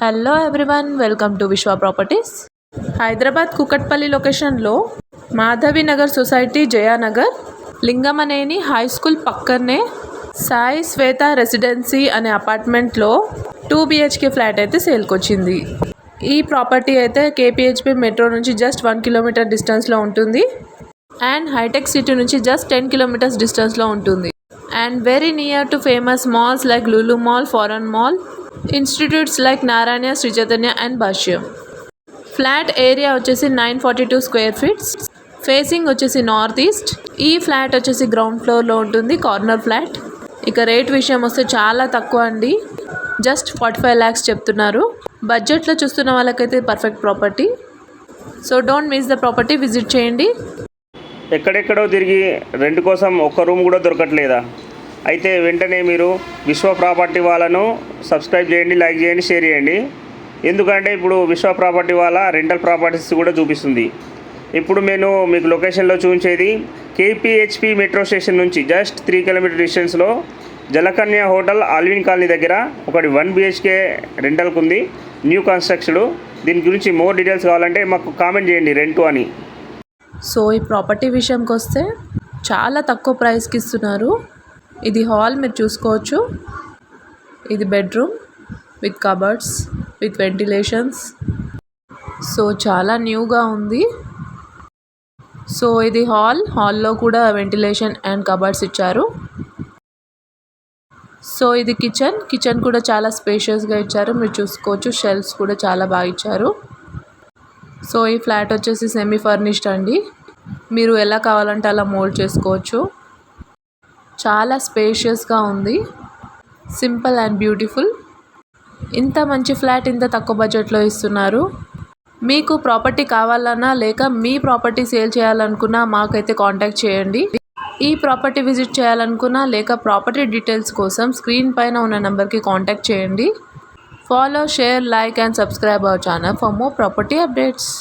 Hello everyone, welcome to విశ్వ properties. Hyderabad Kukatpally లొకేషన్లో Madhavi Nagar society, Jayanagar, Lingamaneni high school పక్కనే సాయి శ్వేత రెసిడెన్సీ అనే అపార్ట్మెంట్లో 2 BHK ఫ్లాట్ అయితే సేల్కి వచ్చింది. ఈ ప్రాపర్టీ అయితే KPHP మెట్రో నుంచి జస్ట్ 1 కిలోమీటర్ డిస్టెన్స్లో ఉంటుంది అండ్ హైటెక్ సిటీ నుంచి జస్ట్ 10 కిలోమీటర్స్ డిస్టెన్స్లో ఉంటుంది and very near to famous malls like Lulu mall, ఫారెన్ mall, institutes like Narayana, Sri Chaitanya and Bhashyam. Flat area వచ్చేసి 942 స్క్వేర్ ఫీట్స్, ఫేసింగ్ వచ్చేసి నార్త్ ఈస్ట్. ఈ ఫ్లాట్ వచ్చేసి గ్రౌండ్ ఫ్లోర్లో ఉంటుంది, కార్నర్ ఫ్లాట్. ఇక రేట్ విషయం వస్తే చాలా తక్కువ అండి, జస్ట్ 45 lakhs చెప్తున్నారు. బడ్జెట్లో చూస్తున్న వాళ్ళకైతే perfect property. So don't miss the property, visit చేయండి. ఎక్కడెక్కడో తిరిగి రెంట్ కోసం ఒక్క రూమ్ కూడా దొరకట్లేదా? అయితే వెంటనే మీరు విశ్వ ప్రాపర్టీ వాళ్ళను సబ్స్క్రైబ్ చేయండి, లైక్ చేయండి, షేర్ చేయండి. ఎందుకంటే ఇప్పుడు విశ్వ ప్రాపర్టీ వాళ్ళ రెంటల్ ప్రాపర్టీస్ కూడా చూపిస్తుంది. ఇప్పుడు నేను మీకు లొకేషన్లో చూపించేది KPHP మెట్రో స్టేషన్ నుంచి జస్ట్ 3 కిలోమీటర్ డిస్టెన్స్లో జలకన్య హోటల్, ఆల్విన్ కాలనీ దగ్గర ఒకటి 1 BHK రెంటల్కి ఉంది, న్యూ కన్స్ట్రక్షన్. దీని గురించి మోర్ డీటెయిల్స్ కావాలంటే మాకు కామెంట్ చేయండి రెంటు అని. సో ఈ ప్రాపర్టీ విషయంకి వస్తే చాలా తక్కువ ప్రైస్కి ఇస్తున్నారు. ఇది హాల్ మీరు చూసుకోవచ్చు, ఇది bedroom with cupboards with ventilations. So చాలా న్యూగా ఉంది. సో ఇది హాల్లో కూడా వెంటిలేషన్ అండ్ కబర్డ్స్ ఇచ్చారు. సో ఇది కిచెన్ కూడా చాలా స్పేషియస్గా ఇచ్చారు, మీరు చూసుకోవచ్చు. షెల్ఫ్స్ కూడా చాలా బాగా ఇచ్చారు. సో ఈ ఫ్లాట్ వచ్చేసి సెమీ ఫర్నిష్డ్ అండి, మీరు ఎలా కావాలంటే అలా మోల్డ్ చేసుకోవచ్చు. చాలా స్పేషియస్గా ఉంది, సింపుల్ అండ్ బ్యూటిఫుల్. ఇంత మంచి ఫ్లాట్ ఇంత తక్కువ బడ్జెట్లో ఇస్తున్నారు. మీకు ప్రాపర్టీ కావాలన్నా లేక మీ ప్రాపర్టీ సేల్ చేయాలనుకున్నా మాకైతే కాంటాక్ట్ చేయండి. ఈ ప్రాపర్టీ విజిట్ చేయాలనుకున్నా లేక ప్రాపర్టీ డీటెయిల్స్ కోసం స్క్రీన్ పైన ఉన్న నెంబర్కి కాంటాక్ట్ చేయండి. Follow, share, like and subscribe our channel for more property updates.